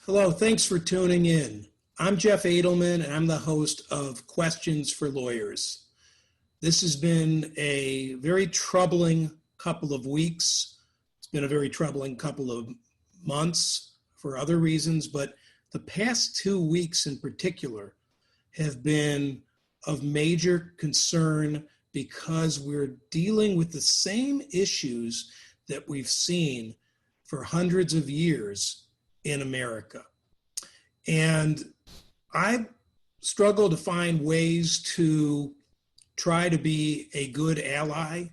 Hello, thanks for tuning in. I'm Jeff Adelman, and I'm the host of Questions for Lawyers. This has been a very troubling couple of weeks. It's been a very troubling couple of months for other reasons, but the past 2 weeks in particular have been of major concern because we're dealing with the same issues that we've seen for hundreds of years in America. And I struggle to find ways to try to be a good ally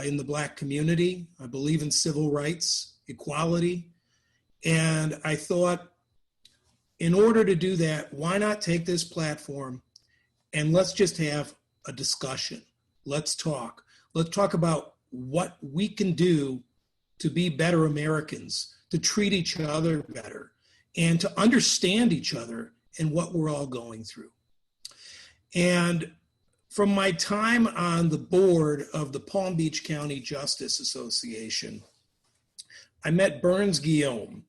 in the Black community. I believe in civil rights, equality. And I thought, in order to do that, why not take this platform and let's just have a discussion. Let's talk. Let's talk about what we can do to be better Americans, to treat each other better, and to understand each other and what we're all going through. And from my time on the board of the Palm Beach County Justice Association, I met Byrnes Guillaume.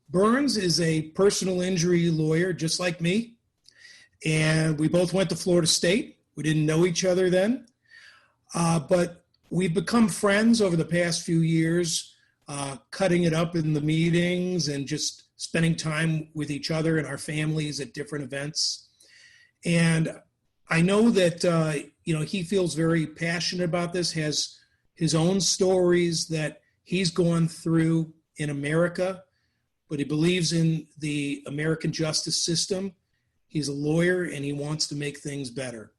Byrnes is a personal injury lawyer just like me, and we both went to Florida State. We didn't know each other then, but we've become friends over the past few years, cutting it up in the meetings and just spending time with each other and our families at different events. And I know that he feels very passionate about this, has his own stories that he's gone through in America, but he believes in the American justice system. He's a lawyer and he wants to make things better.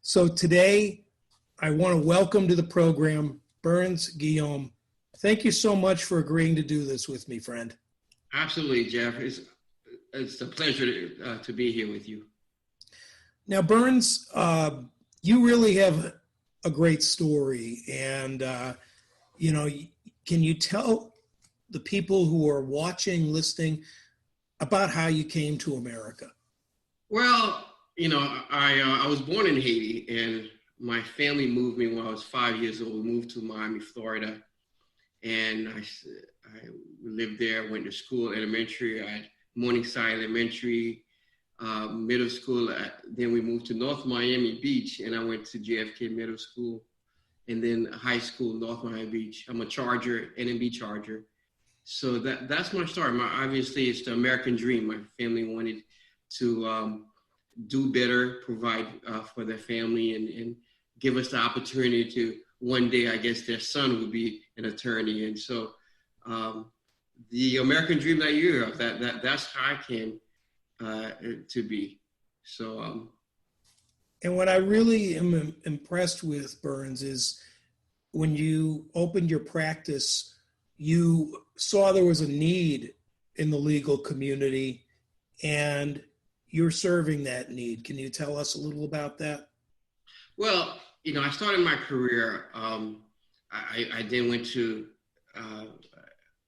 So today, I want to welcome to the program Byrnes Guillaume. Thank you so much for agreeing to do this with me, friend. Absolutely, Jeff. It's a pleasure to be here with you. Now, Byrnes, you really have a great story. And, can you tell the people who are watching, listening, about how you came to America? Well, I was born in Haiti, and my family moved me when I was 5 years old. We moved to Miami, Florida, and I lived there, went to school, elementary, at Morningside Elementary, middle school. Then we moved to North Miami Beach, and I went to JFK Middle School, and then high school, North Miami Beach. I'm a Charger, NMB Charger. So that's my story. Obviously, it's the American dream. My family wanted to do better, provide for their family, and give us the opportunity to one day, I guess their son would be an attorney. And so the American dream that you have, that's how I came to be. So. And what I really am impressed with, Byrnes, is when you opened your practice, you saw there was a need in the legal community and you're serving that need. Can you tell us a little about that? Well, I started my career. I then went to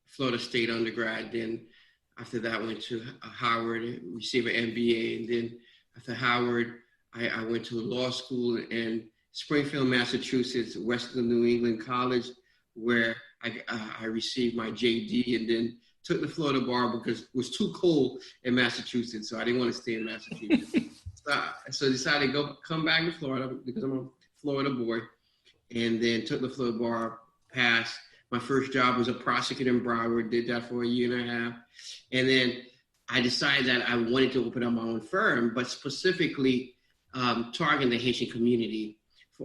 Florida State undergrad. Then after that, went to Howard, received an MBA. And then after Howard, I went to law school in Springfield, Massachusetts, Western New England College, where I received my JD, and then took the Florida bar because it was too cold in Massachusetts, so I didn't want to stay in Massachusetts. So decided to come back to Florida because I'm a Florida boy, and then took the Florida bar, passed. My first job was a prosecutor in Broward, did that for a year and a half. And then I decided that I wanted to open up my own firm, but specifically targeting the Haitian community.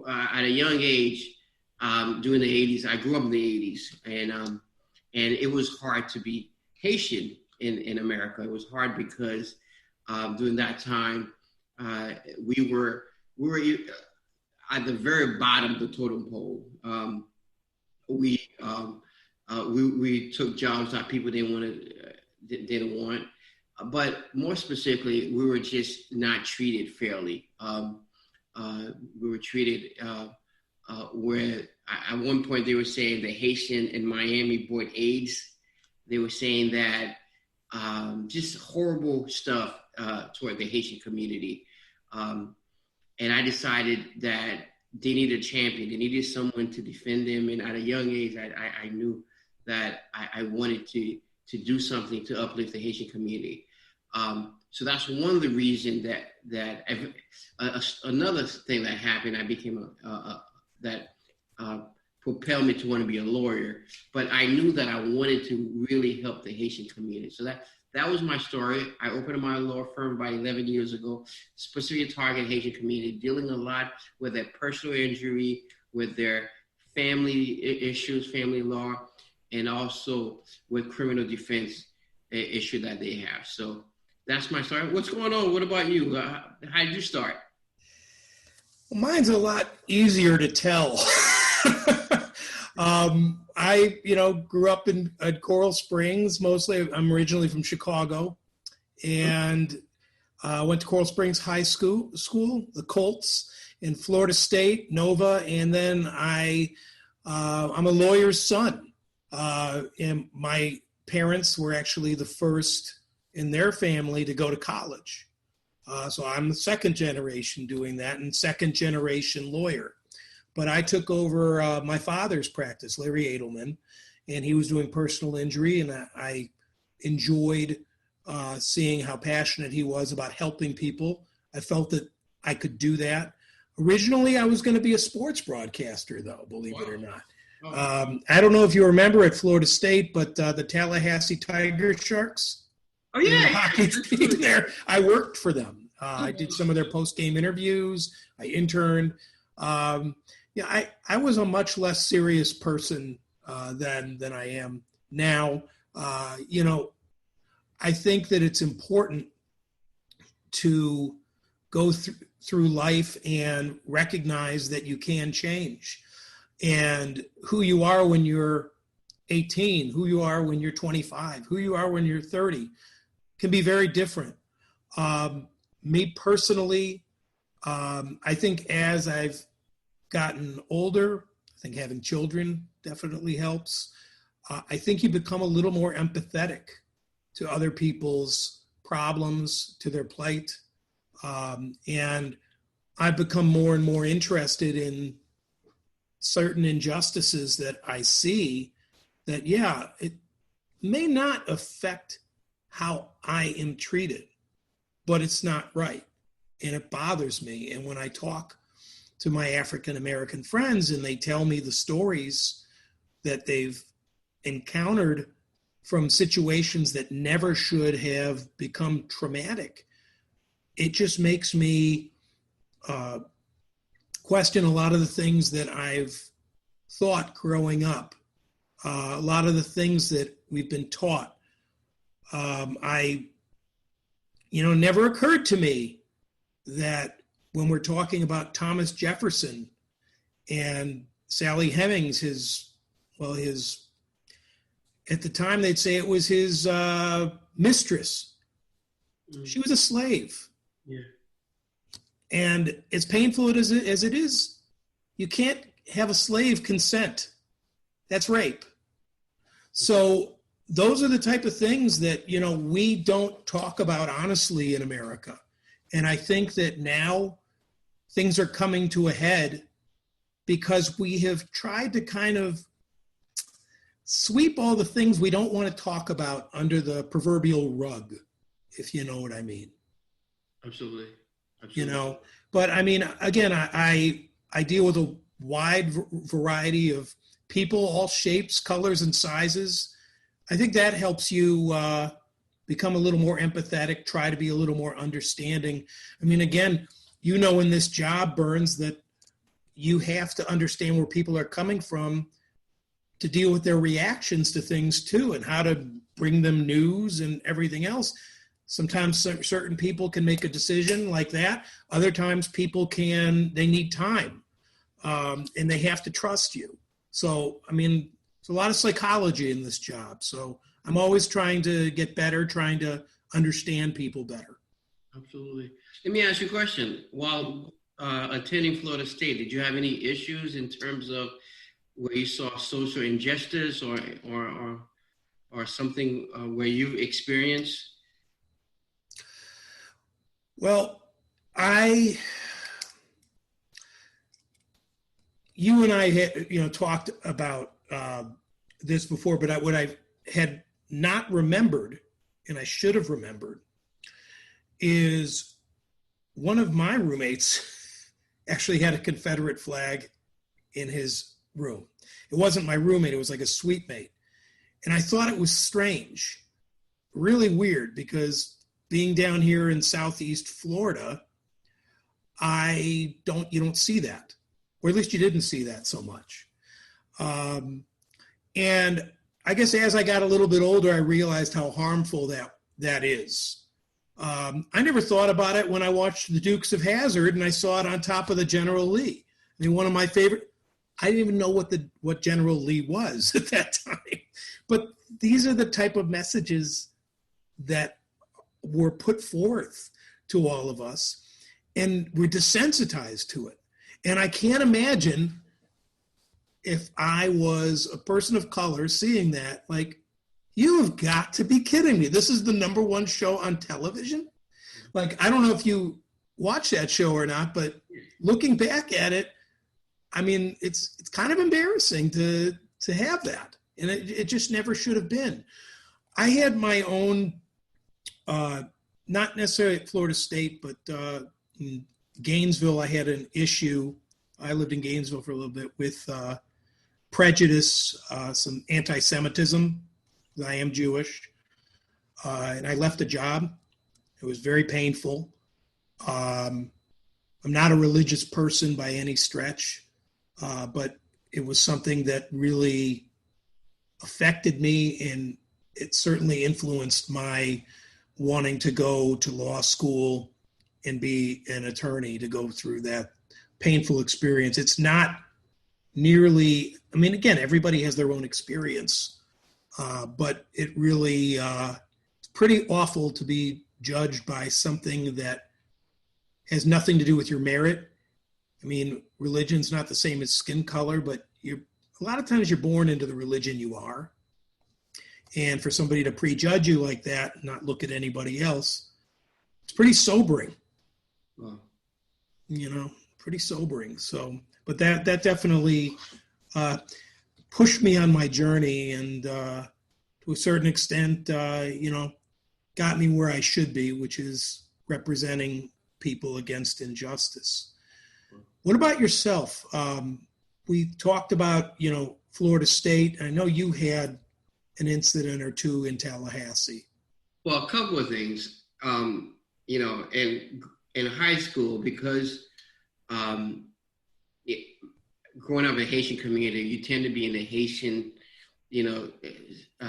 At a young age, during the 80s, I grew up in the 80s, and it was hard to be Haitian in America. It was hard because during that time, we were at the very bottom of the totem pole. We took jobs that people didn't want, but more specifically, we were just not treated fairly. We were treated where at one point they were saying the Haitian in Miami brought AIDS. They were saying that just horrible stuff toward the Haitian community. And I decided that they needed a champion. They needed someone to defend them. And at a young age, I knew that I wanted to to do something to uplift the Haitian community. So that's one of the reasons another thing that happened, I became propelled me to want to be a lawyer. But I knew that I wanted to really help the Haitian community. So that was my story. I opened my law firm about 11 years ago, specifically targeting Haitian community, dealing a lot with their personal injury, with their family issues, family law, and also with criminal defense issue that they have. So that's my story. What's going on? What about you? How did you start? Well, mine's a lot easier to tell. I grew up in Coral Springs. Mostly, I'm originally from Chicago, and went to Coral Springs High School, the Colts, in Florida State, Nova, and then I'm a lawyer's son. And my parents were actually the first in their family to go to college. So I'm the second generation doing that, and second generation lawyer. But I took over my father's practice, Larry Adelman, and he was doing personal injury, and I enjoyed seeing how passionate he was about helping people. I felt that I could do that. Originally, I was going to be a sports broadcaster, though, believe it or not. I don't know if you remember at Florida State, but the Tallahassee Tiger Sharks. Oh, yeah. The hockey team there. I worked for them. I did some of their post-game interviews. I interned. I was a much less serious person than I am now. I think that it's important to go through life and recognize that you can change. And who you are when you're 18, who you are when you're 25, who you are when you're 30 can be very different. Me personally, I think as I've gotten older, I think having children definitely helps. I think you become a little more empathetic to other people's problems, to their plight. And I've become more and more interested in certain injustices that I see that, it may not affect how I am treated, but it's not right. And it bothers me. And when I talk to my African-American friends and they tell me the stories that they've encountered from situations that never should have become traumatic, it just makes me question a lot of the things that I've thought growing up, a lot of the things that we've been taught. Never occurred to me that when we're talking about Thomas Jefferson and Sally Hemings, at the time they'd say it was his mistress. She was a slave. Yeah. And as painful as it is, you can't have a slave consent. That's rape. So those are the type of things that, we don't talk about honestly in America. And I think that now things are coming to a head because we have tried to kind of sweep all the things we don't want to talk about under the proverbial rug, if you know what I mean. Absolutely. But I mean, again, I deal with a wide variety of people, all shapes, colors, and sizes. I think that helps you become a little more empathetic, try to be a little more understanding. I mean, again, in this job, Byrnes, that you have to understand where people are coming from to deal with their reactions to things too, and how to bring them news and everything else. Sometimes certain people can make a decision like that. Other times people they need time, and they have to trust you. So, I mean, there's a lot of psychology in this job. So I'm always trying to get better, trying to understand people better. Absolutely. Let me ask you a question. While attending Florida State, did you have any issues in terms of where you saw social injustice or something where you've experienced? Well, you and I had, talked about this before, but what I had not remembered, and I should have remembered, is one of my roommates actually had a Confederate flag in his room. It wasn't my roommate, it was like a suite mate. And I thought it was strange, really weird, because being down here in Southeast Florida, you don't see that, or at least you didn't see that so much. And I guess as I got a little bit older, I realized how harmful that is. I never thought about it when I watched the Dukes of Hazzard and I saw it on top of the General Lee. I mean, one of my favorite, I didn't even know what General Lee was at that time. But these are the type of messages that were put forth to all of us, and we're desensitized to it. And I can't imagine if I was a person of color seeing that, like, you have got to be kidding me. This is the number one show on television. Like, I don't know if you watch that show or not, but looking back at it, I mean, it's kind of embarrassing to have that. And it just never should have been. I had my own, not necessarily at Florida State, but in Gainesville, I had an issue. I lived in Gainesville for a little bit with prejudice, some anti-Semitism. I am Jewish. And I left a job. It was very painful. I'm not a religious person by any stretch, but it was something that really affected me, and it certainly influenced my wanting to go to law school and be an attorney, to go through that painful experience. It's not nearly, I mean, again, everybody has their own experience, but it really, it's pretty awful to be judged by something that has nothing to do with your merit. I mean, religion's not the same as skin color, but a lot of times you're born into the religion you are. And for somebody to prejudge you like that, and not look at anybody else, it's pretty sobering. Wow. Pretty sobering. So, but that definitely pushed me on my journey, and to a certain extent, got me where I should be, which is representing people against injustice. What about yourself? We talked about, Florida State. I know you had an incident or two in Tallahassee. Well, a couple of things. In high school, because growing up in the Haitian community, you tend to be in the Haitian,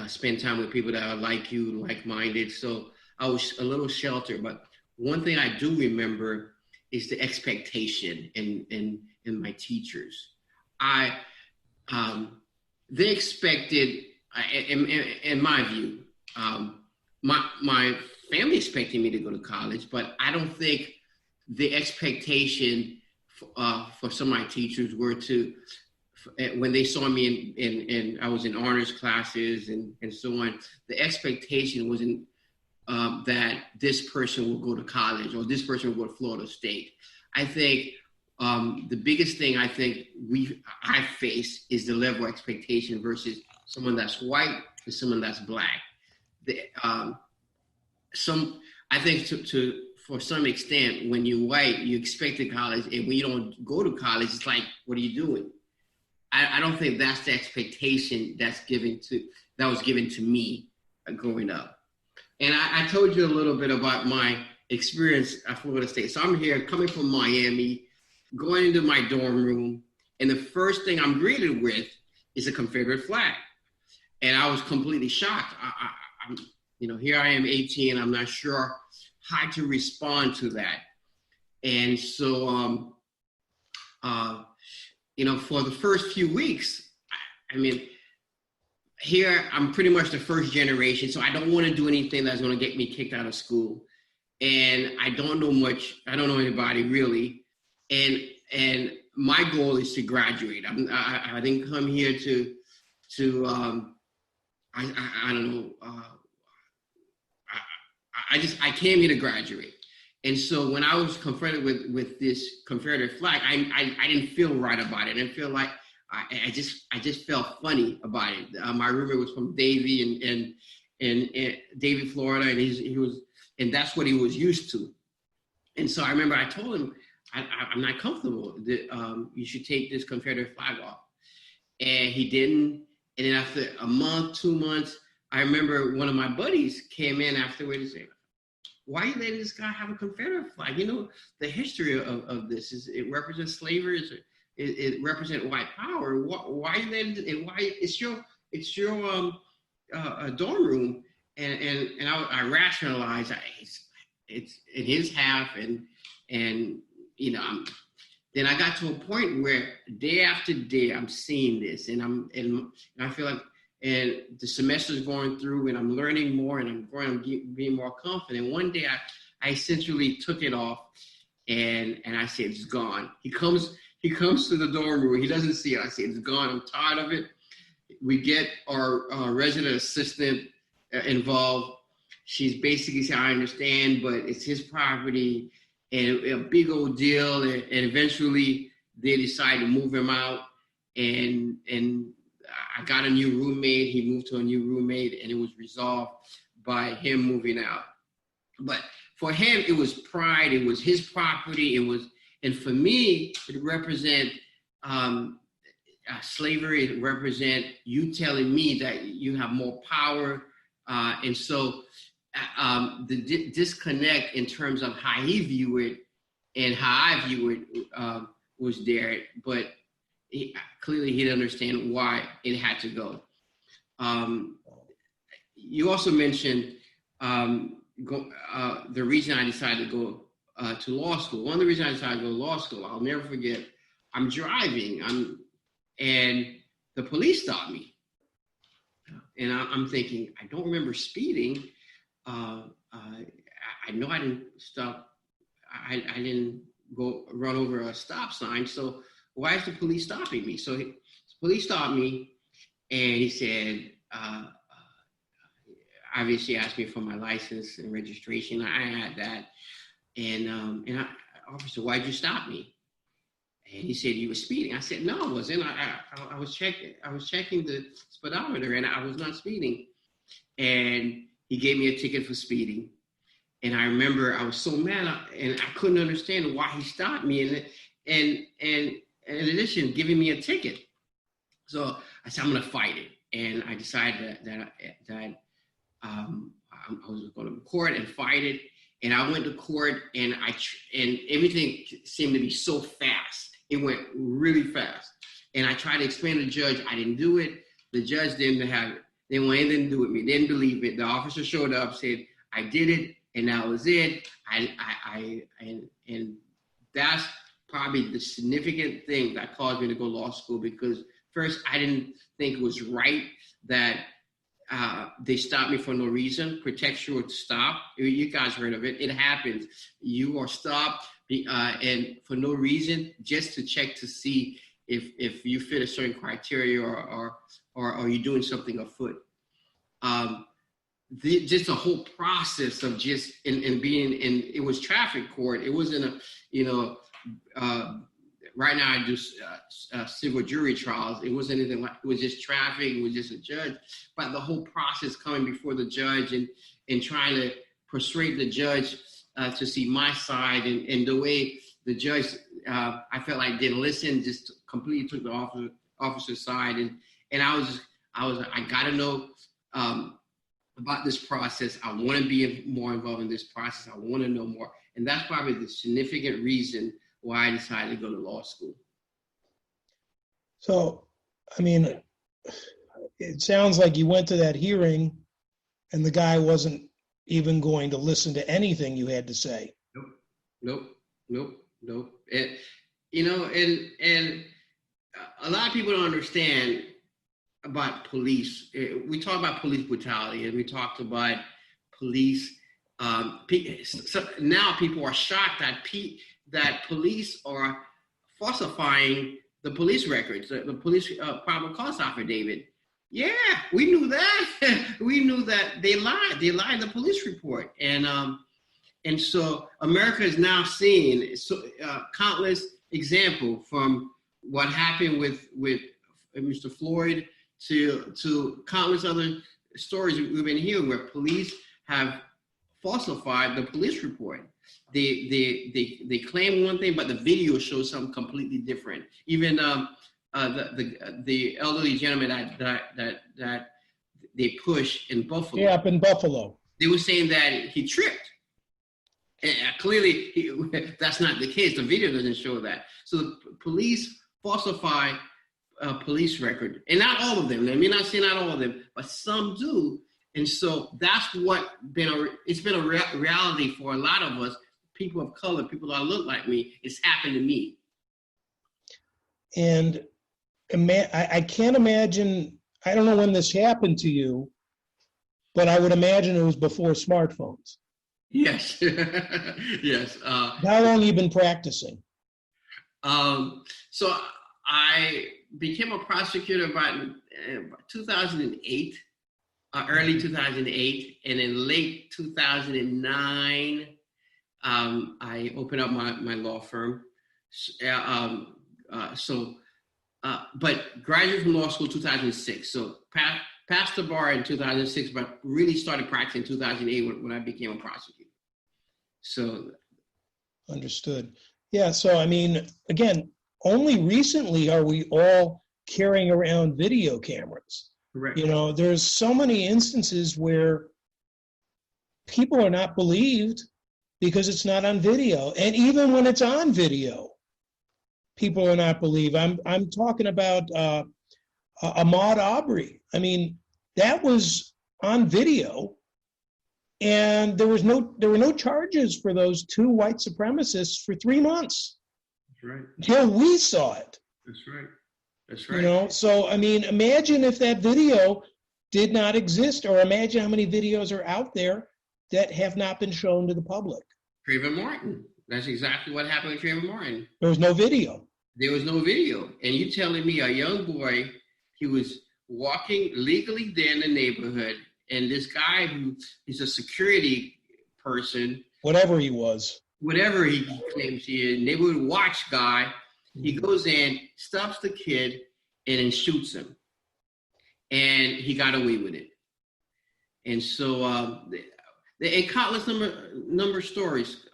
spend time with people that are like you, like-minded. So I was a little sheltered. But one thing I do remember is the expectation in my teachers. They expected, in my view, my family expected me to go to college, but I don't think the expectation for some of my teachers were when they saw me in I was in honors classes and so on, the expectation wasn't that this person will go to college or this person will go to Florida State. I think the biggest thing I face is the level of expectation versus someone that's white and someone that's black. I think for some extent, when you're white, you expect to college, and when you don't go to college, it's like, what are you doing? I don't think that's the expectation that was given to me growing up. And I told you a little bit about my experience at Florida State. So I'm here coming from Miami, going into my dorm room, and the first thing I'm greeted with is a Confederate flag. And I was completely shocked. Here I am, 18, I'm not sure how to respond to that. And so, for the first few weeks, here I'm pretty much the first generation, so I don't want to do anything that's going to get me kicked out of school. And I don't know much. I don't know anybody really. And my goal is to graduate. I didn't come here to I don't know. I came here to graduate. And so when I was confronted with this Confederate flag, I didn't feel right about it. I didn't feel like I just felt funny about it. My roommate was from Davie, in David, Florida, and that's what he was used to. And so I remember I told him, I'm not comfortable. You should take this Confederate flag off. And he didn't. And then after a month, 2 months, I remember one of my buddies came in afterward and said, why are you letting this guy have a Confederate flag? You know, the history of this is it represents slavery. It represents white power. Why are you letting it? Why it's your dorm room? And I rationalized it's in his half and you know then I got to a point where day after day I'm seeing this and I feel like and the semester's going through and I'm learning more and I'm being more confident. One day I essentially took it off and I said it's gone. He comes to the dorm room. He doesn't see it. I said it's gone. I'm tired of it. We get our resident assistant involved. She's basically saying, I understand, but it's his property and a big old deal. And eventually they decide to move him out. And I got a new roommate. He moved to a new roommate and it was resolved by him moving out. But for him, it was pride. It was his property. And for me, it represent slavery. It represent you telling me that you have more power. And so the disconnect in terms of how he viewed it and how I view it was there, but clearly he didn't understand why it had to go. You also mentioned the reason I decided to go to law school. One of the reasons I decided to go to law school, I'll never forget, I'm driving, and the police stopped me. And I'm thinking, I don't remember speeding. I know I didn't stop. I didn't go run over a stop sign. So why is the police stopping me? So the police stopped me, and he said, obviously asked me for my license and registration. I had that, and officer, why'd you stop me? And he said, you were speeding. I said, no, I wasn't. I was checking the speedometer and I was not speeding. And he gave me a ticket for speeding. And I remember I was so mad and I couldn't understand why he stopped me. And in addition, giving me a ticket. So I said, I'm going to fight it. And I decided that I was going to court and fight it. And I went to court and everything seemed to be so fast. It went really fast. And I tried to explain to the judge, I didn't do it. The judge didn't have it. They didn't want anything to do with me. They didn't believe it. The officer showed up, said, I did it, and that was it. And that's probably the significant thing that caused me to go to law school, because first, I didn't think it was right that they stopped me for no reason. Pretextual stop. You guys heard of it. It happens. You are stopped and for no reason, just to check to see if you fit a certain criteria or are you doing something afoot. Just a whole process of just and being in, it was traffic court. It wasn't right now I do civil jury trials. It wasn't anything like, it was just traffic. It was just a judge. But the whole process coming before the judge and trying to persuade the judge to see my side, and the way the judge, I felt like didn't listen, just completely took the officer's side. And I got to know about this process. I want to be more involved in this process. I want to know more. And that's probably the significant reason why I decided to go to law school. So, I mean, it sounds like you went to that hearing and the guy wasn't even going to listen to anything you had to say. Nope. And, and a lot of people don't understand about police. We talk about police brutality and we talked about police. So now people are shocked that police are falsifying the police records, the police probable cause affidavit. Yeah, we knew that. We knew that they lied. They lied in the police report. And so America is now seeing countless examples from what happened with Mr. Floyd to countless other stories we've been hearing where police have falsified the police report. They claim one thing, but the video shows something completely different. Even the elderly gentleman that they pushed in Buffalo. Yeah, up in Buffalo. They were saying that he tripped. And clearly, that's not the case. The video doesn't show that. So the police falsify police record, and not all of them. Let me not say not all of them, but some do. And so that's it's been a reality for a lot of us, people of color, people that look like me. It's happened to me. And I can't imagine, I don't know when this happened to you, but I would imagine it was before smartphones. Yes. Yes. How long have you been practicing? So I became a prosecutor about 2008, early 2008, and in late 2009, I opened up my law firm. But graduated from law school 2006. So passed the bar in 2006, but really started practicing in 2008 when I became a prosecutor. So. Understood. Yeah. So, I mean, again, only recently are we all carrying around video cameras. Correct. You know, there's so many instances where people are not believed because it's not on video. And even when it's on video, people are not believed. I'm talking about Ahmaud Arbery. I mean, that was on video, and there were no charges for those two white supremacists for 3 months. That's right. Until we saw it. That's right. That's right. You know, so I mean, imagine if that video did not exist, or imagine how many videos are out there that have not been shown to the public. Trayvon Martin. That's exactly what happened with Trayvon Martin. There was no video. There was no video. And you telling me a young boy, he was walking legally there in the neighborhood, and this guy who is a security person. Whatever he was. Whatever he claims he is, neighborhood watch guy, he goes in, stops the kid, and then shoots him. And he got away with it. And so a countless number of stories.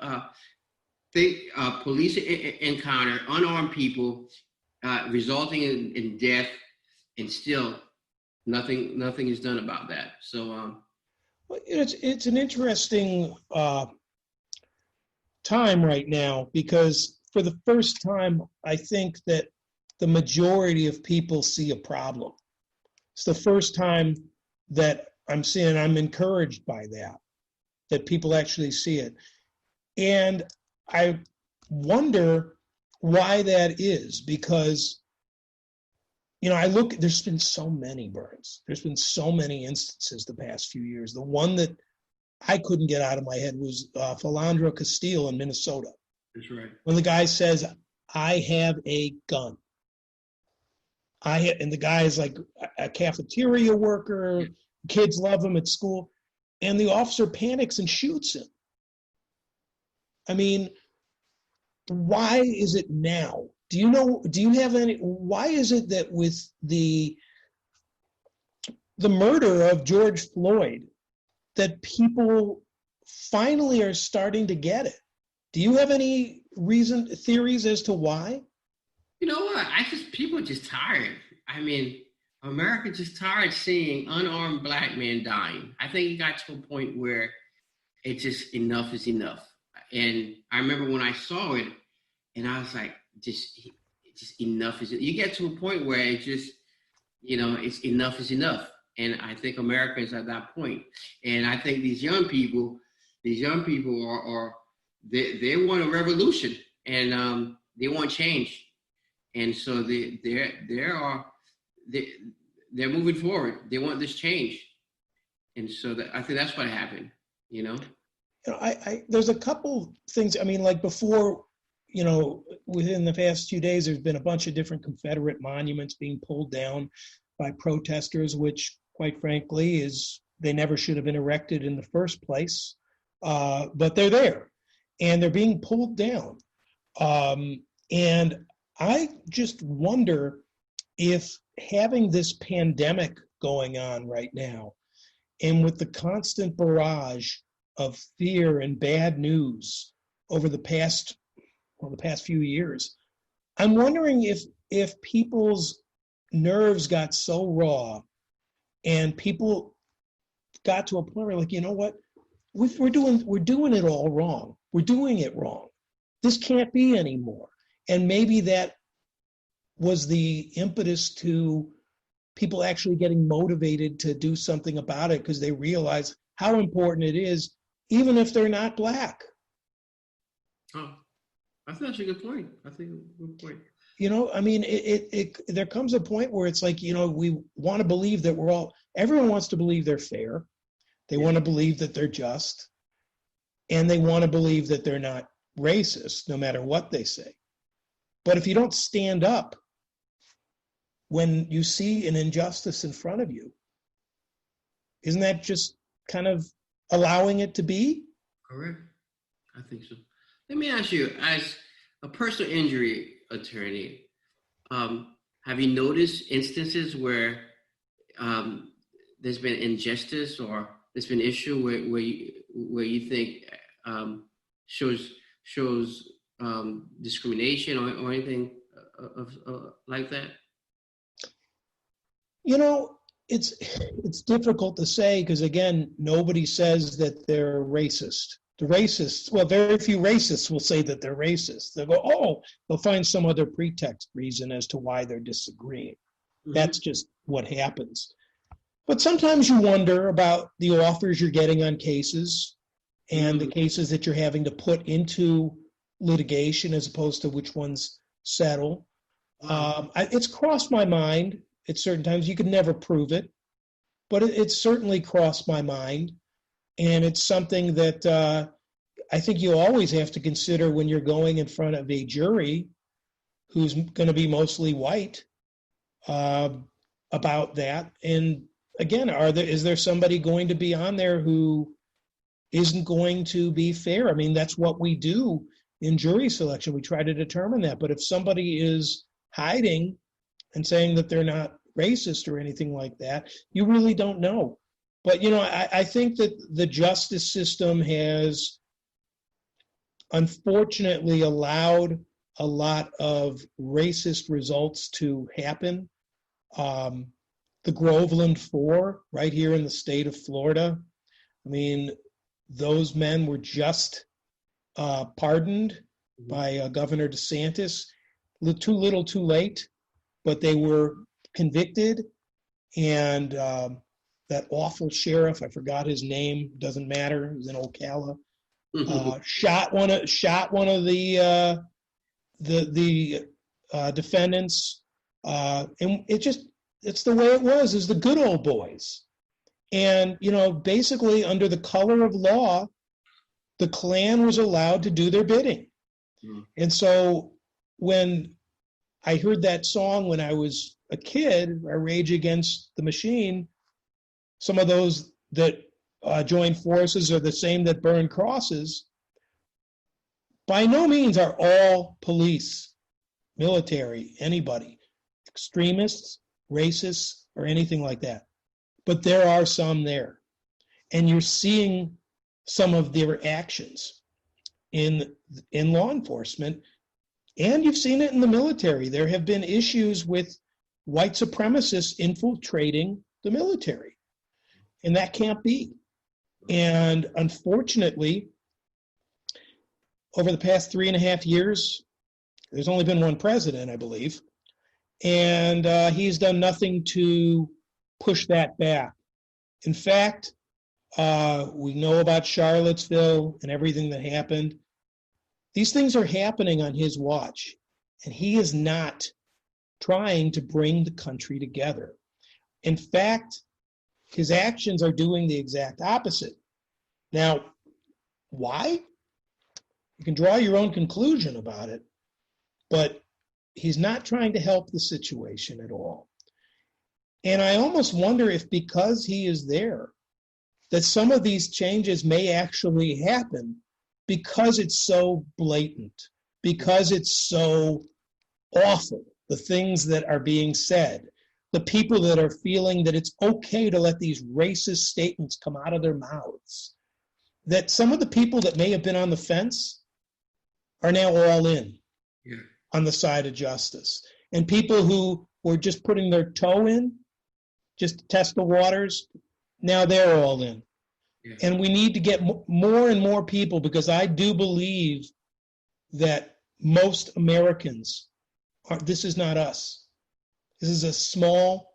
Police encounter unarmed people, resulting in death, and still nothing is done about that. So it's an interesting time right now, because for the first time, I think that the majority of people see a problem. It's the first time that I'm encouraged by that people actually see it. And I wonder why that is, because, you know, there's been so many Byrnes. There's been so many instances the past few years. The one that I couldn't get out of my head was Philandro Castile in Minnesota. That's right. When the guy says, "I have a gun." And the guy is like a cafeteria worker. Kids love him at school. And the officer panics and shoots him. I mean, why is it now? Why is it that with the murder of George Floyd, that people finally are starting to get it? Do you have any theories as to why? You know what? People are just tired. I mean, America's just tired seeing unarmed black men dying. I think it got to a point where it's just enough is enough. And I remember when I saw it, and I was like, just enough is. You get to a point where it just, you know, it's enough is enough. And I think America is at that point. And I think these young people are they want a revolution, and they want change. And so they're moving forward. They want this change. And so I think that's what happened, you know? You know, there's a couple things. I mean, like before, you know, within the past few days, there's been a bunch of different Confederate monuments being pulled down by protesters, which, quite frankly, they never should have been erected in the first place. But they're there, and they're being pulled down. And I just wonder if having this pandemic going on right now And with the constant barrage of fear and bad news over the past few years, I'm wondering if people's nerves got so raw and people got to a point where, like, you know what, we're doing it all wrong. We're doing it wrong. This can't be anymore. And maybe that was the impetus to people actually getting motivated to do something about it, because they realize how important it is, even if they're not Black. Oh, I think that's a good point. I think a good point. You know, I mean, there comes a point where it's like, you know, we want to believe that everyone wants to believe they're fair. They want to believe that they're just, and they want to believe that they're not racist, no matter what they say. But if you don't stand up when you see an injustice in front of you, isn't that just kind of allowing it to be? Correct. I think so. Let me ask you, as a personal injury attorney, have you noticed instances where there's been injustice or there's been issue where you think shows discrimination or anything like that? You know, it's difficult to say, because again, nobody says that they're racist. The racists, well, very few racists will say that they're racist. They'll go, they'll find some other pretext reason as to why they're disagreeing. Mm-hmm. That's just what happens. But sometimes you wonder about the offers you're getting on cases and the cases that you're having to put into litigation as opposed to which ones settle. It's crossed my mind at certain times. You could never prove it, but it's certainly crossed my mind. And it's something that I think you always have to consider when you're going in front of a jury who's going to be mostly white about that. And again, is there somebody going to be on there who isn't going to be fair? I mean, that's what we do in jury selection. We try to determine that. But if somebody is hiding and saying that they're not racist or anything like that, you really don't know. But, you know, I think that the justice system has unfortunately allowed a lot of racist results to happen. The Groveland Four, right here in the state of Florida, I mean, those men were just pardoned by Governor DeSantis. Too little, too late, but they were convicted, and that awful sheriff, I forgot his name, doesn't matter, he was in Ocala, shot one of the defendants, and it's the way it was, is the good old boys. And, you know, basically under the color of law, the Klan was allowed to do their bidding. And so when I heard that song when I was a kid, Rage Against the Machine, some of those that join forces are the same that burn crosses. By no means are all police, military, anybody, extremists, racists, or anything like that. But there are some there. And you're seeing some of their actions in law enforcement, and you've seen it in the military. There have been issues with white supremacists infiltrating the military. And that can't be. And unfortunately, over the past 3.5 years, there's only been one president, I believe, and he's done nothing to push that back. In fact, we know about Charlottesville and everything that happened. These things are happening on his watch, and he is not trying to bring the country together. In fact, his actions are doing the exact opposite. Now, why? You can draw your own conclusion about it, but he's not trying to help the situation at all. And I almost wonder if because he is there, that some of these changes may actually happen because it's so blatant, because it's so awful, the things that are being said. the people that are feeling that it's okay to let these racist statements come out of their mouths, that some of the people that may have been on the fence are now all in on the side of justice. And people who were just putting their toe in, just to test the waters, now they're all in. Yeah. And we need to get more and more people, because I do believe that most Americans this is not us. This is a small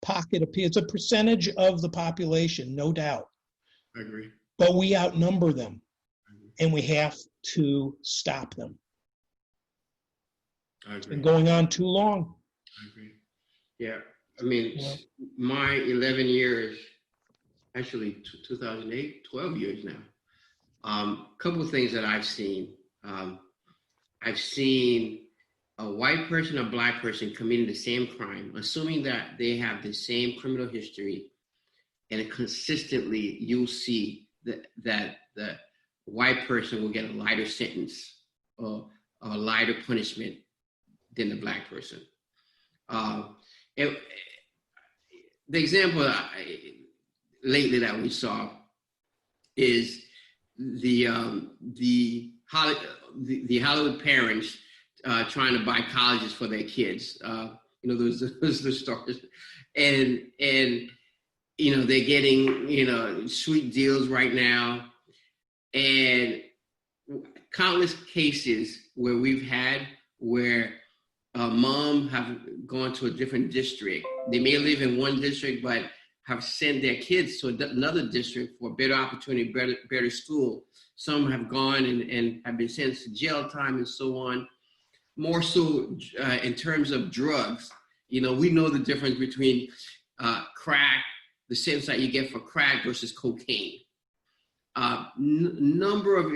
pocket of people. It's a percentage of the population, no doubt. I agree. But we outnumber them, and we have to stop them. I agree. It's been going on too long. I agree. Yeah. I mean, my 11 years, actually 2008, 12 years now. Couple of things that I've seen. I've seen a white person, a black person committing the same crime, assuming that they have the same criminal history, and consistently you'll see that the white person will get a lighter sentence or a lighter punishment than the black person. And the example lately that we saw is the Hollywood parents trying to buy colleges for their kids. Those are the stars, and they're getting sweet deals right now, and countless cases where we've had where mom have gone to a different district. They may live in one district, but have sent their kids to another district for better opportunity, better school. Some have gone and have been sentenced to jail time and so on. More so in terms of drugs, we know the difference between crack, the sentence that you get for crack versus cocaine. Number of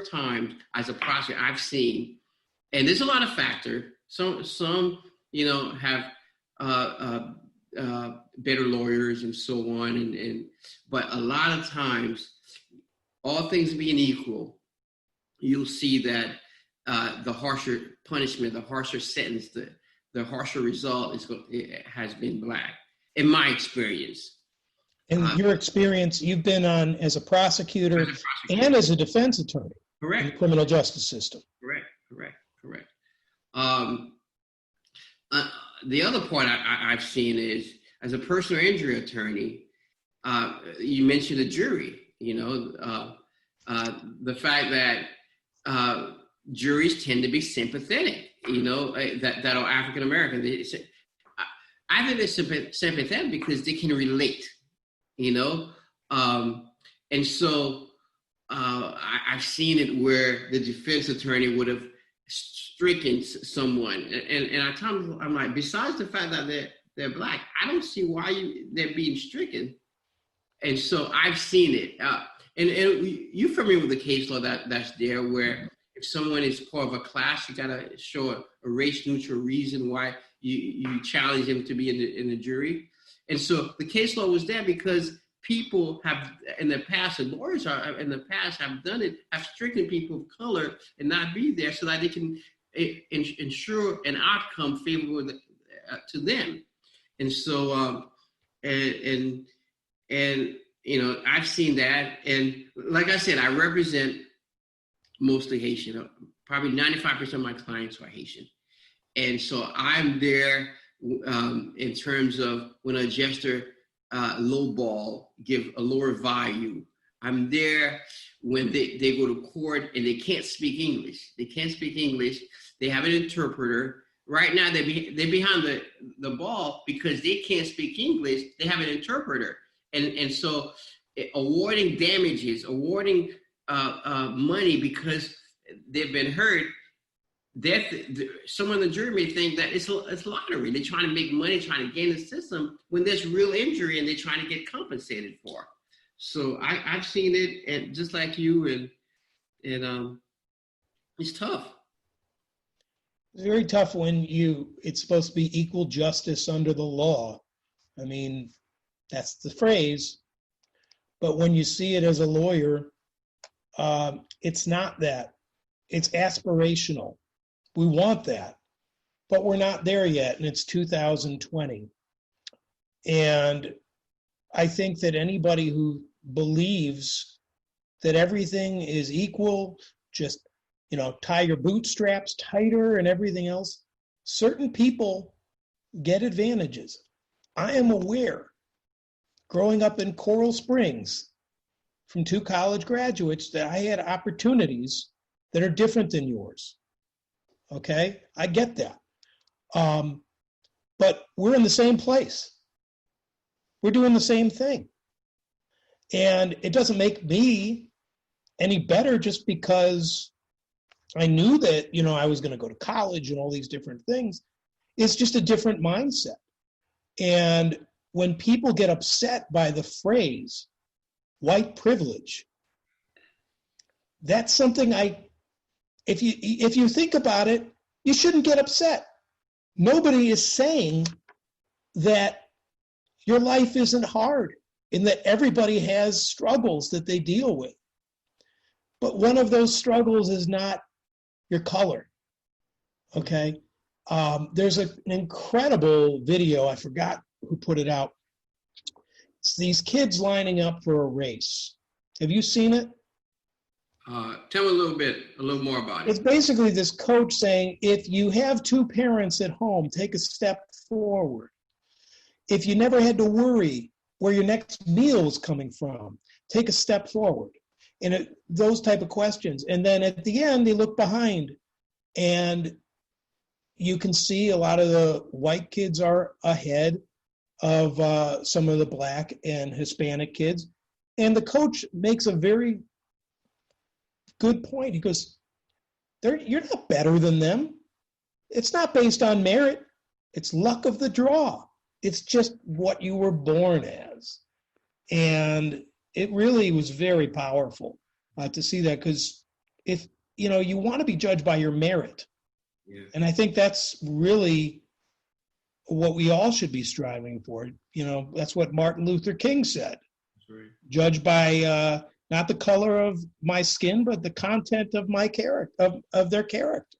times as a prosecutor I've seen, and there's a lot of factors. Some have better lawyers and so on, but a lot of times, all things being equal, you'll see that the harsher punishment, the harsher sentence, the harsher result has been black, in my experience. In your experience, you've been on as a prosecutor and as a defense attorney. Correct. In the criminal justice system. Correct. The other point I've seen is, as a personal injury attorney, you mentioned a jury. The fact that juries tend to be sympathetic, that are African American. I think they're sympathetic because they can relate, and so I've seen it where the defense attorney would have stricken someone, and I tell them, I'm like, besides the fact that they're black, I don't see why they're being stricken. And so I've seen it, and you're familiar with the case law that's there, where if someone is part of a class, you gotta show a race-neutral reason why you challenge them to be in the jury. And so the case law was there because people have in the past, and lawyers in the past have done it, have stricken people of color and not be there so that they can ensure an outcome favorable to them. And so, I've seen that. And like I said, I represent mostly Haitian. Probably 95% of my clients are Haitian. And so I'm there in terms of when a adjuster lowball, give a lower value. I'm there when they go to court and they can't speak English. They have an interpreter. Right now, they're behind the ball because they can't speak English. They have an interpreter. And so awarding damages, awarding money because they've been hurt, someone in the jury may think that it's lottery. They're trying to make money, trying to gain the system when there's real injury and they're trying to get compensated for. So I've seen it, and just like you, and it's tough. It's very tough when it's supposed to be equal justice under the law. I mean, that's the phrase. But when you see it as a lawyer, it's not that. It's aspirational. We want that. but we're not there yet, and it's 2020. And I think that anybody who believes that everything is equal, just, tie your bootstraps tighter and everything else, certain people get advantages. I am aware, growing up in Coral Springs, from 2 college graduates, that I had opportunities that are different than yours. Okay? I get that. But we're in the same place. We're doing the same thing. And it doesn't make me any better just because I knew that, I was going to go to college and all these different things. It's just a different mindset. And when people get upset by the phrase white privilege, that's something if you think about it, you shouldn't get upset. Nobody is saying that your life isn't hard and that everybody has struggles that they deal with. But one of those struggles is not your color, okay? There's an incredible video, I forgot who put it out. It's these kids lining up for a race. Have you seen it? Tell me a little more about it. It's basically this coach saying, if you have 2 parents at home, take a step forward. If you never had to worry where your next meal is coming from, take a step forward. And those type of questions. And then at the end, they look behind, and you can see a lot of the white kids are ahead of some of the Black and Hispanic kids. And the coach makes a very good point. He goes, you're not better than them. It's not based on merit. It's luck of the draw. It's just what you were born as. And it really was very powerful to see that, because if, you want to be judged by your merit. Yeah. And I think that's really what we all should be striving for. That's what Martin Luther King said. That's right. Judged by not the color of my skin, but the content of my character, of their character.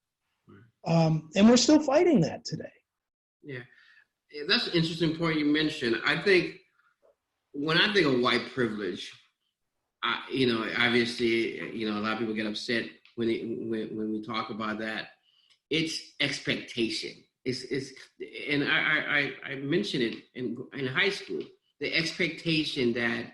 Right. And we're still fighting that today. Yeah. That's an interesting point you mentioned. I think when I think of white privilege, obviously, a lot of people get upset when we talk about that. It's expectation. And I mentioned it in high school. The expectation that,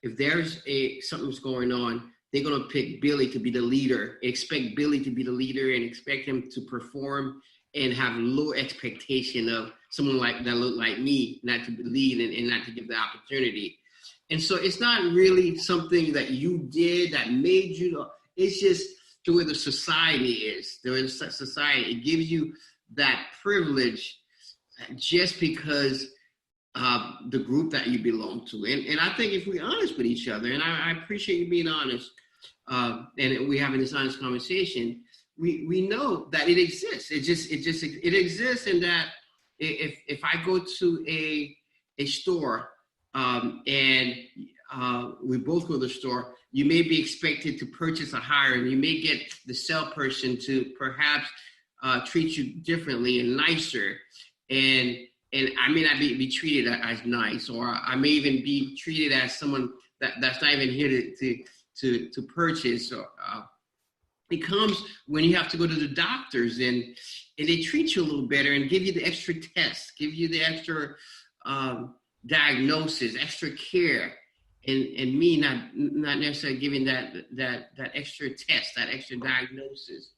if there's something's going on, they're gonna pick Billy to be the leader. Expect Billy to be the leader and expect him to perform, and have low expectation of someone that look like me not to lead and not to give the opportunity. And so it's not really something that you did that made you. It's just the way the society is. The way the society, it gives you that privilege just because the group that you belong to. And I think if we're honest with each other, and I appreciate you being honest, and we're having this honest conversation, we know that it exists. It exists, in that if I go to a store and we both go to the store, you may be expected to purchase a higher, and you may get the salesperson to perhaps treat you differently and nicer, and I may not be treated as nice, or I may even be treated as someone that's not even here to purchase. Or it comes when you have to go to the doctors and they treat you a little better and give you the extra tests, give you the extra diagnosis, extra care, and me not necessarily giving that extra test, that extra diagnosis,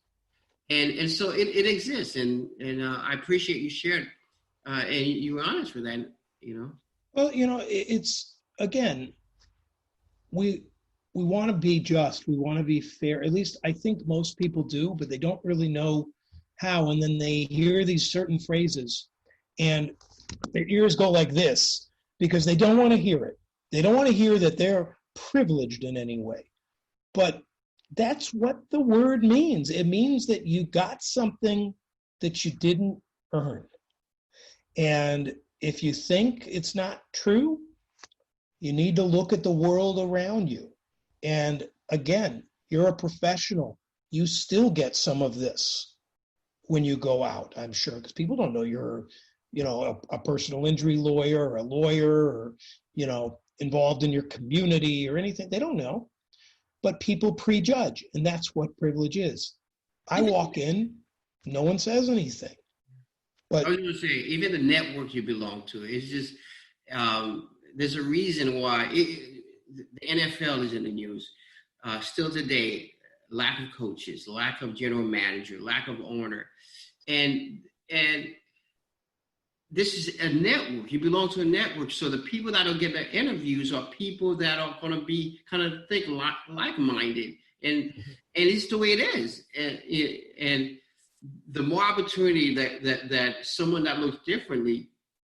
and so it exists, and I appreciate you shared and you were honest with that, Well, it's, again, we want to be just, we want to be fair. At least I think most people do, but they don't really know how. And then they hear these certain phrases and their ears go like this because they don't want to hear it. They don't want to hear that they're privileged in any way. But that's what the word means. It means that you got something that you didn't earn. And if you think it's not true, you need to look at the world around you. And again, you're a professional. You still get some of this. when you go out, I'm sure, because people don't know you're, a personal injury lawyer or a lawyer or, involved in your community or anything. They don't know. But people prejudge, and that's what privilege is. I walk in, no one says anything. But I was going to say, even the network you belong to, it's just, there's a reason why the NFL is in the news. Still today, lack of coaches, lack of general manager, lack of owner. And this is a network. You belong to a network. So the people that will get the interviews are people that are going to be kind of think like-minded. And it's the way it is. And the more opportunity that someone that looks differently,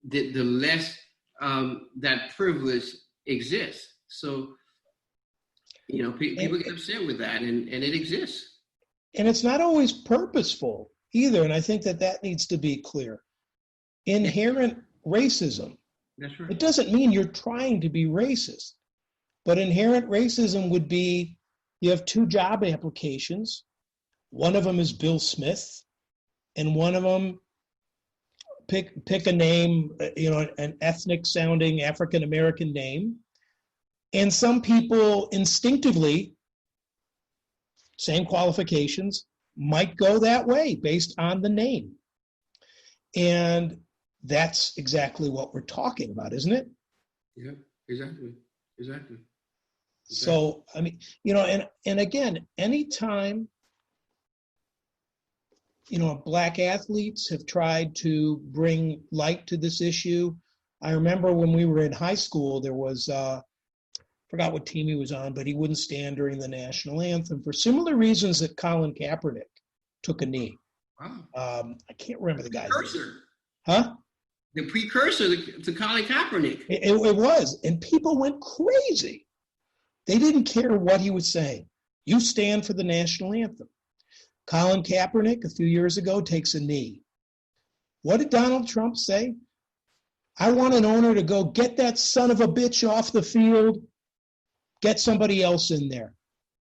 the less that privilege exists. So, people get upset with that, and it exists. And it's not always purposeful either. And I think that needs to be clear. Inherent racism. That's right. It doesn't mean you're trying to be racist, but inherent racism would be you have 2 job applications. One of them is Bill Smith, and one of them pick a name, an ethnic sounding African American name. And some people instinctively, same qualifications, might go that way based on the name. And that's exactly what we're talking about, isn't it? Yeah, exactly. So, I mean, and again, anytime, Black athletes have tried to bring light to this issue. I remember when we were in high school, there was, forgot what team he was on, but he wouldn't stand during the national anthem for similar reasons that Colin Kaepernick took a knee. Wow. I can't remember the guy's name. Huh? The precursor to Colin Kaepernick. It was. And people went crazy. They didn't care what he was saying. You stand for the national anthem. Colin Kaepernick, a few years ago, takes a knee. What did Donald Trump say? I want an owner to go get that son of a bitch off the field, get somebody else in there.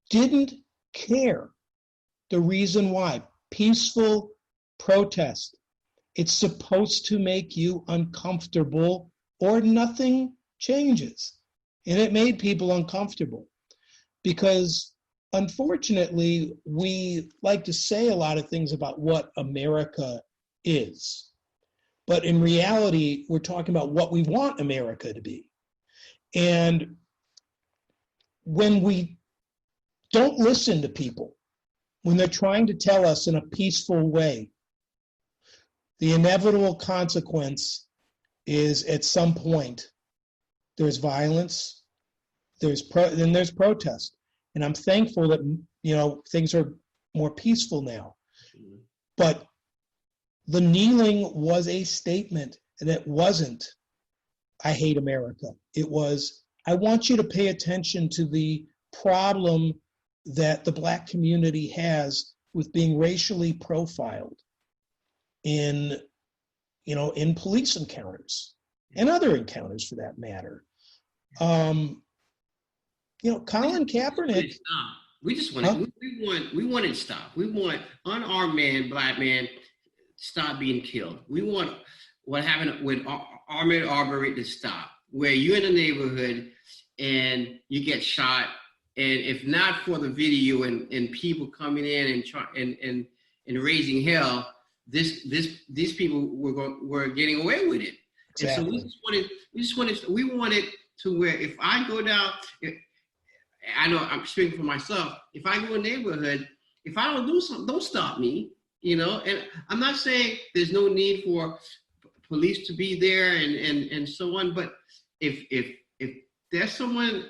Didn't care. The reason why. Peaceful protest. It's supposed to make you uncomfortable or nothing changes. And it made people uncomfortable because, unfortunately, we like to say a lot of things about what America is. But in reality, we're talking about what we want America to be. And when we don't listen to people, when they're trying to tell us in a peaceful way, the inevitable consequence is at some point there's violence, then there's protest. And I'm thankful that, things are more peaceful now. But the kneeling was a statement, and it wasn't, I hate America. It was, I want you to pay attention to the problem that the Black community has with being racially profiled in police encounters and other encounters for that matter. Colin Kaepernick. We just want it. We want it to stop. We want unarmed man, Black man, stop being killed. We want what happened with armored robbery to stop, where you're in a neighborhood and you get shot, and if not for the video and people coming in and raising hell, these people were getting away with it. Exactly. And so we wanted to where if I go down, I know I'm speaking for myself. If I go in a neighborhood, if I don't do something, don't stop me. And I'm not saying there's no need for police to be there and so on. But if there's someone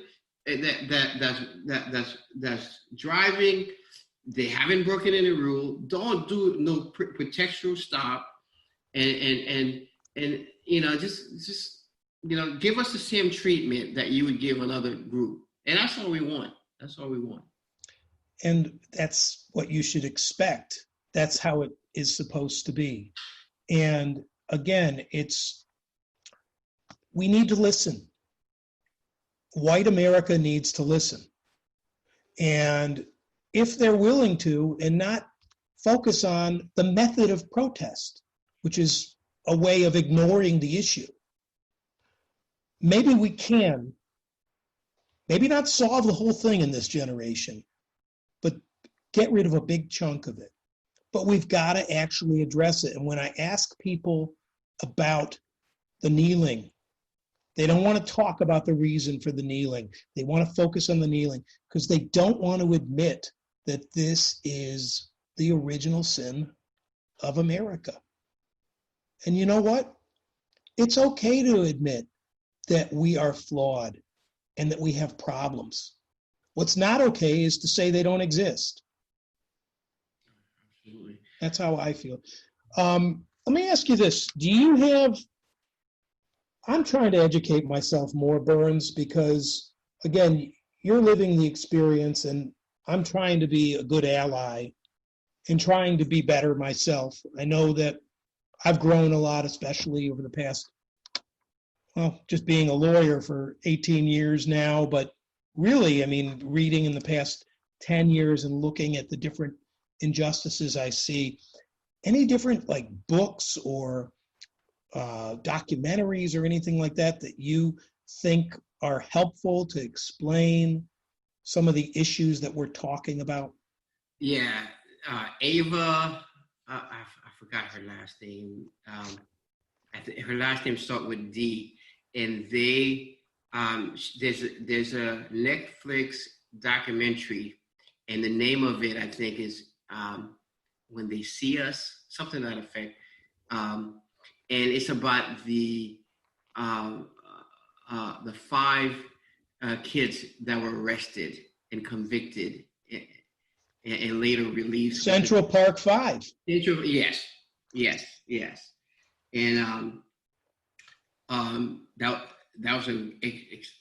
that's driving, they haven't broken any rule, don't do no pretextual stop, and just give us the same treatment that you would give another group, and that's all we want. That's all we want. And that's what you should expect. That's how it is supposed to be. And again, we need to listen. White America needs to listen. And if they're willing to and not focus on the method of protest, which is a way of ignoring the issue. Maybe we can, maybe not solve the whole thing in this generation, but get rid of a big chunk of it. But we've got to actually address it. And when I ask people about the kneeling, they don't want to talk about the reason for the kneeling. They want to focus on the kneeling because they don't want to admit that this is the original sin of America. And you know what? It's okay to admit that we are flawed and that we have problems. What's not okay is to say they don't exist. Absolutely. That's how I feel. Let me ask you this. Do you have, I'm trying to educate myself more, Byrnes, because, again, you're living the experience, and I'm trying to be a good ally and trying to be better myself. I know that I've grown a lot, especially over the past, well, just being a lawyer for 18 years now, but really, I mean, reading in the past 10 years and looking at the different injustices I see. Any different like books or documentaries or anything like that that you think are helpful to explain some of the issues that we're talking about? Yeah, Ava, I forgot her last name. Her last name starts with D, and they there's a Netflix documentary, and the name of it I think is When They See Us, something to that effect, and it's about the 5 kids that were arrested and convicted and later released. Central Park 5. Yes. And that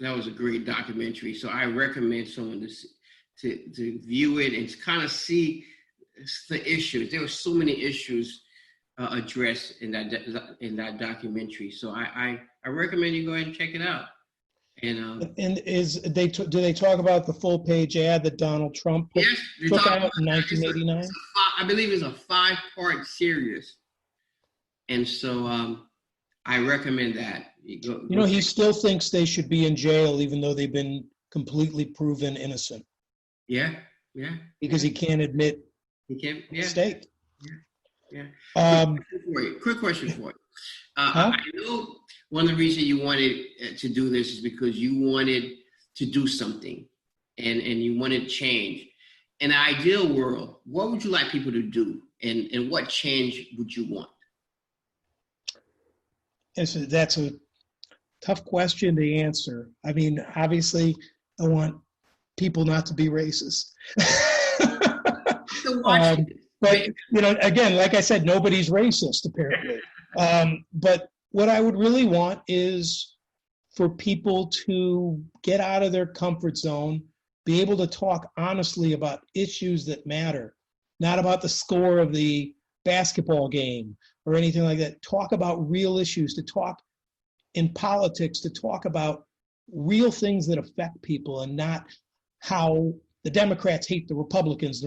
was a great documentary. So I recommend someone to view it and to kind of see the issues. There were so many issues addressed in that documentary. So I recommend you go ahead and check it out. And do they talk about the full page ad that Donald Trump took out in 1989? I believe it's a 5-part series, and so I recommend that. He still thinks they should be in jail even though they've been completely proven innocent. Yeah. Because he can't admit mistake. Yeah. Quick question for you. I know one of the reasons you wanted to do this is because you wanted to do something and you wanted change. In an ideal world, what would you like people to do, and what change would you want? That's a tough question to answer. I mean, obviously, I want people not to be racist. But, again, like I said, nobody's racist, apparently. But what I would really want is for people to get out of their comfort zone, be able to talk honestly about issues that matter, not about the score of the basketball game or anything like that. Talk about real issues, to talk in politics, to talk about real things that affect people, and not how the Democrats hate the Republicans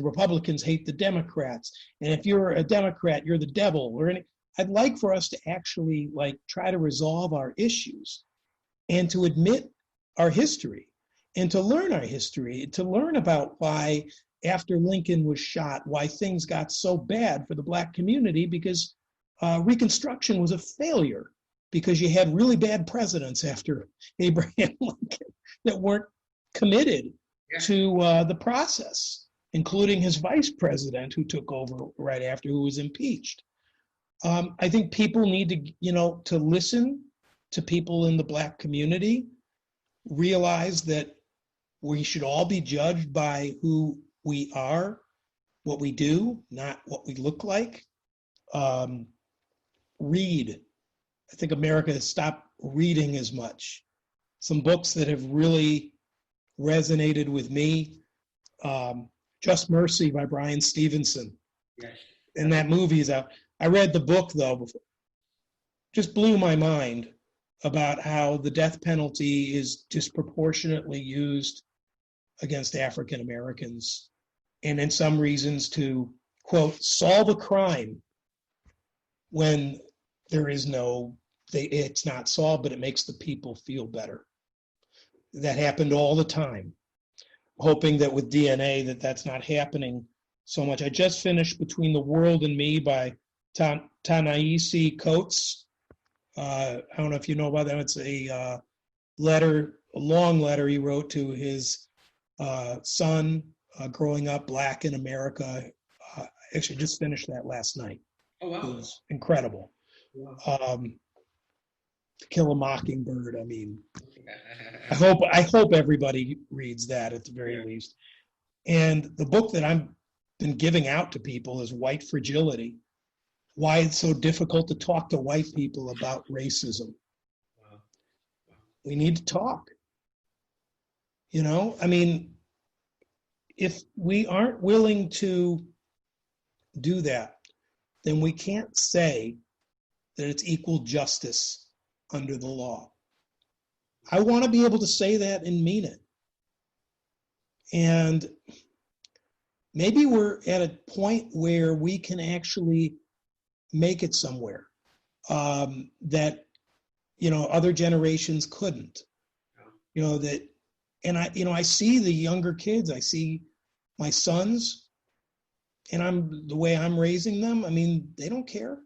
hate the Democrats, and if you're a Democrat, you're the devil. I'd like for us to actually try to resolve our issues and to admit our history and to learn our history, to learn about why after Lincoln was shot, why things got so bad for the Black community, because Reconstruction was a failure, because you had really bad presidents after Abraham Lincoln that weren't committed to the process, including his vice president who took over right after, who was impeached. I think people need to listen to people in the Black community, realize that we should all be judged by who we are, what we do, not what we look like. Read. I think America has stopped reading as much. Some books that have really resonated with me, Just Mercy by Brian Stevenson. Yes. And that movie is out. I read the book, though, before. Just blew my mind about how the death penalty is disproportionately used against African Americans, and in some reasons to quote, solve a crime when there is it's not solved, but it makes the people feel better. That happened all the time. Hoping that with DNA that's not happening so much. I just finished Between the World and Me by Ta-Nehisi Coates. I don't know if you know about that. It's a long letter he wrote to his son growing up Black in America. Actually just finished that last night. Oh, wow. It was incredible. Wow. To Kill a Mockingbird. I mean, I hope everybody reads that at the very least. And the book that I've been giving out to people is White Fragility. Why it's so difficult to talk to white people about racism. Wow. We need to talk. I mean, if we aren't willing to do that, then we can't say that it's equal justice under the law. I want to be able to say that and mean it. And maybe we're at a point where we can actually make it somewhere that, other generations couldn't. I see the younger kids, I see my sons, and the way I'm raising them, I mean, they don't care.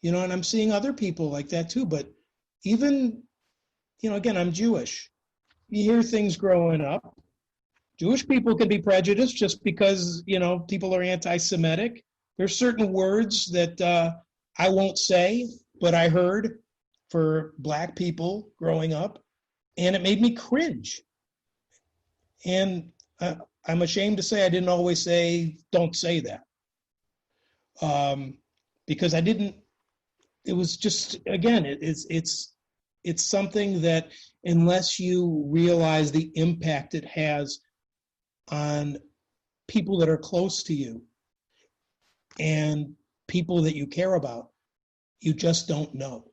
And I'm seeing other people like that too. But even, again, I'm Jewish. You hear things growing up. Jewish people can be prejudiced just because, people are anti-Semitic. There's certain words that I won't say, but I heard for Black people growing up, and it made me cringe. And I'm ashamed to say I didn't always say, don't say that. Because I didn't. It was just, again, it's something that unless you realize the impact it has on people that are close to you and people that you care about, you just don't know.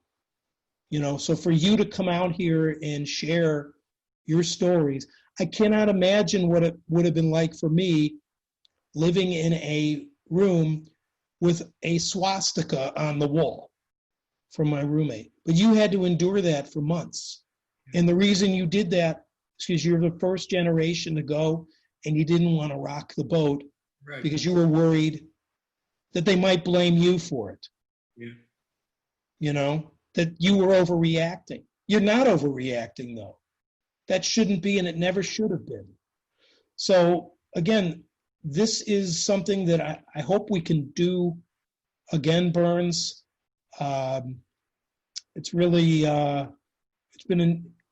So for you to come out here and share your stories, I cannot imagine what it would have been like for me living in a room with a swastika on the wall from my roommate. But you had to endure that for months. And the reason you did that is because you're the first generation to go and you didn't want to rock the boat. Right. Because you were worried that they might blame you for it. Yeah. That you were overreacting. You're not overreacting, though. That shouldn't be, and it never should have been. So, again, this is something that I hope we can do again, Byrnes. It's really,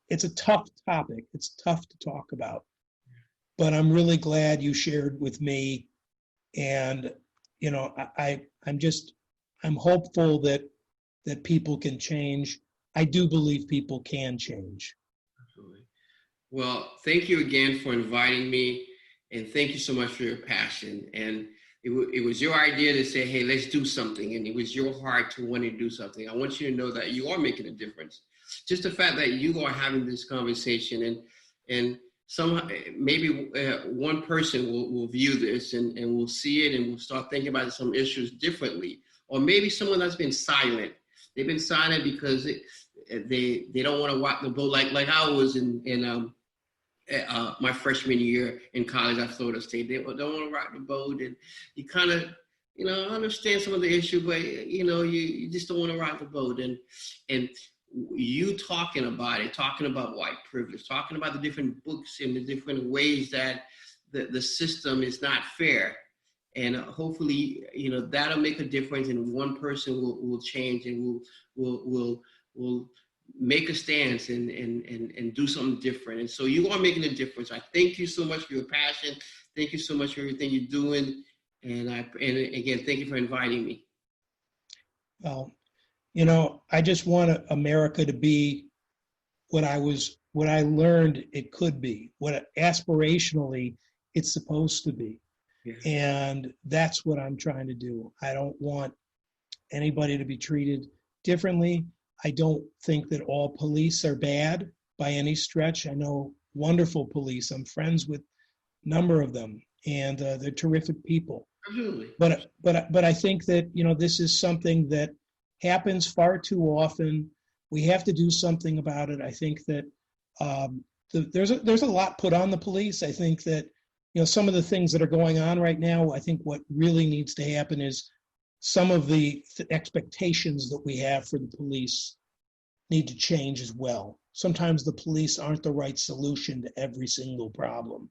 it's a tough topic. It's tough to talk about. But I'm really glad you shared with me. And, I'm hopeful that people can change. I do believe people can change. Absolutely. Well, thank you again for inviting me, and thank you so much for your passion. And it was your idea to say, hey, let's do something, and it was your heart to want to do something. I want you to know that you are making a difference. Just the fact that you are having this conversation, and maybe one person will view this and will see it and will start thinking about some issues differently. Or maybe someone that's been silent. They've been silent because they don't want to rock the boat like I was in my freshman year in college at Florida State. They don't want to rock the boat, and you kind of, understand some of the issue, but you just don't want to rock the boat. And you talking about it, talking about white privilege, talking about the different books and the different ways that the system is not fair. And hopefully, that'll make a difference, and one person will change and will make a stance and do something different. And so you are making a difference. I thank you so much for your passion. Thank you so much for everything you're doing. And again, thank you for inviting me. Well, I just want America to be what I learned it could be, what aspirationally it's supposed to be. Yeah. And that's what I'm trying to do. I don't want anybody to be treated differently. I don't think that all police are bad by any stretch. I know wonderful police. I'm friends with a number of them. and they're terrific people. Absolutely. But I think that, this is something that happens far too often. We have to do something about it. I think that there's a lot put on the police. I think that, some of the things that are going on right now, I think what really needs to happen is some of the expectations that we have for the police need to change as well. Sometimes the police aren't the right solution to every single problem.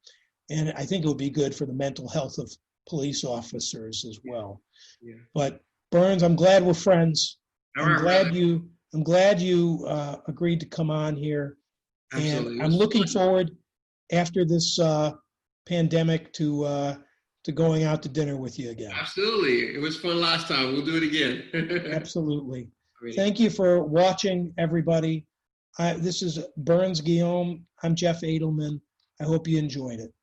And I think it would be good for the mental health of police officers as well. Yeah. But Byrnes, I'm glad we're friends. I'm glad you agreed to come on here. Absolutely. And I'm looking forward after this pandemic to going out to dinner with you again. Absolutely. It was fun last time. We'll do it again. Absolutely. Thank you for watching, everybody. This is Byrnes Guillaume. I'm Jeff Adelman. I hope you enjoyed it.